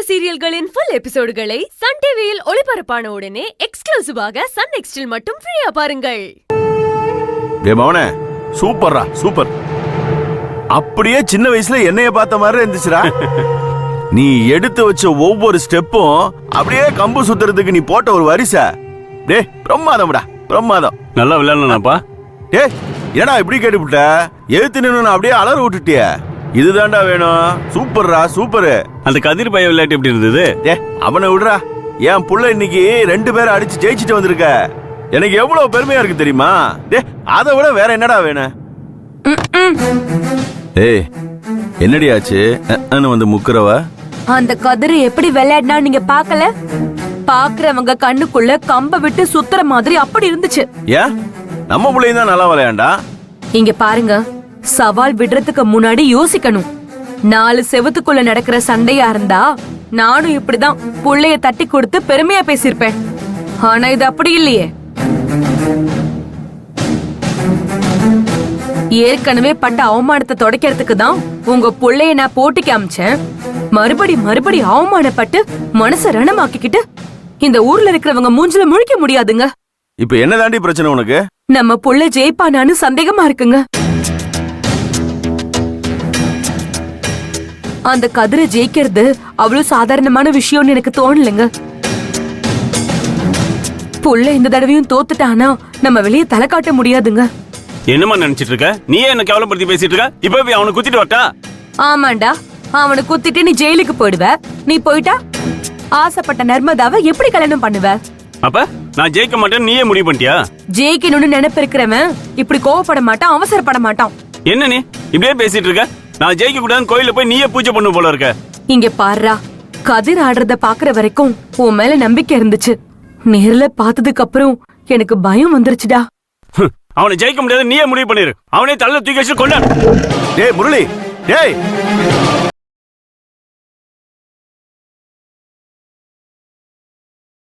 சீரியல்களின் full எபிசோடுகளை Sun டிவியில் ஒளிபரப்பான உடனே எக்ஸ்க்ளூசிவாக சன் நெக்ஸ்டில் மட்டும் ஃப்ரீயா பாருங்கள். மவனே சூப்பர்ரா சூப்பர். அப்படியே சின்ன வயசுல என்னைய பார்த்த மாதிரி இருந்துச்சுடா. நீ எடுத்து வச்ச ஒவ்வொரு ஸ்டெப்பும் அப்படியே கம்பு சுத்துறதுக்கு நீ போட்ட ஒரு வரிசை. டே பிரமாதம்டா பிரமாதம். நல்லா விளையாடலாம்ப்பா. டே ஏடா இப்படி கேட்டுவிட்ட? எழுத்து நின்னு அப்படியே அலற விட்டுட்டிய. இதுதான்டா வேணும். சூப்பர்ரா சூப்பரு. அந்த கதிர் பைய விளையாட்டு எப்படி இருந்தது? டே அவனை விடுறா. என் புள்ள இன்னைக்கு 2 பேரை அடிச்சு ஜெயிச்சுட்டு வந்திருக்க. எனக்கு எவ்வளவு பெருமையா இருக்கு தெரியுமா? டே அதை விட வேற என்னடா வேணும்? ஏய் என்னடி ஆச்சு வந்து முக்குறவ? அந்த கதிரை எப்படி விளையாடினா நீங்க பாக்கல? பாக்குறவங்க கண்ணுக்குள்ள கம்ப விட்டு சுத்துற மாதிரி அப்படி இருந்துச்சு. ஏன் நம்ம புள்ளையும் தான் நல்லா விளையாண்டா. இங்க பாருங்க, சவால் விடுறதுக்கு முன்னாடி யோசிக்கணும். 4 செவத்துக்குள்ள நடக்கிற சண்டையா இருந்தா நானும் இப்படிதான் புள்ளைய தட்டி கொடுத்து பெருமையா பேசிருப்பேன். ஆனா இது அப்படி இல்லையே. ஏற்கனவே பட்ட அவமானத்தை தொடக்கிறதுக்கு தான் உங்க புள்ளைய நான் போட்டிக்கு அமிச்சேன். மறுபடி அவமானப்பட்டு மனச ரணமாக்கிக்கிட்டு இந்த ஊர்ல இருக்கிறவங்க மூஞ்சில முழிக்க முடியாதுங்க. இப்ப என்ன தாண்டி பிரச்சனை உனக்கு? நம்ம புள்ள ஜெயிப்பானான்னு சந்தேகமா இருக்குங்க. அந்த கதிரை ஜெயிக்கிறது அவ்வளவு சாதாரணமான விஷயம்னு எனக்கு தோணலைங்க. புள்ள இந்த தடவையும் தோத்துட்டானா நம்ம வெளியே தலை காட்ட முடியாதுங்க. என்னமா நினைச்சிட்டு இருக்க? நீ என்ன கேவலப்படுத்தி பேசிட்டு இருக்க? இப்ப போய் அவனை குத்திட்டு வரட்டா? ஆமாண்டா, அவனை குத்திட்டு நீ ஜெயிலுக்கு போயிடுவ. நீ போயிட்டா ஆசைப்பட்ட நர்மதாவை எப்படி கல்யாணம் பண்ணுவ? அப்ப நான் ஜெயிக்க மாட்டேன் நீயே முடிவு பண்ணிட்டியா? ஜெயிக்கணும்னு நினைப்பு இருக்கிறவன் இப்படி கோவப்பட மாட்டான், அவசரப்பட மாட்டான். என்ன நீ இப்படியே பேசிட்டு இருக்க? நான் ஜெயிக்க கூடாதுன்னு கோயில போய் நீயே பூஜை பண்ணு போல இருக்க. இங்க பாருடா, கதிர் ஆடுறத பாக்குற வரைக்கும் உன் மேல நம்பிக்கை இருந்துச்சு. நேர்ல பார்த்ததுக்கு அப்புறம் எனக்கு பயம் வந்துருச்சுடா. அவனை ஜெயிக்க முடியாது நீயே முடிவு பண்ணிரு. அவனே தள்ள தூக்கி வச்சு கொண்டாடு. டேய் முரளி, டேய்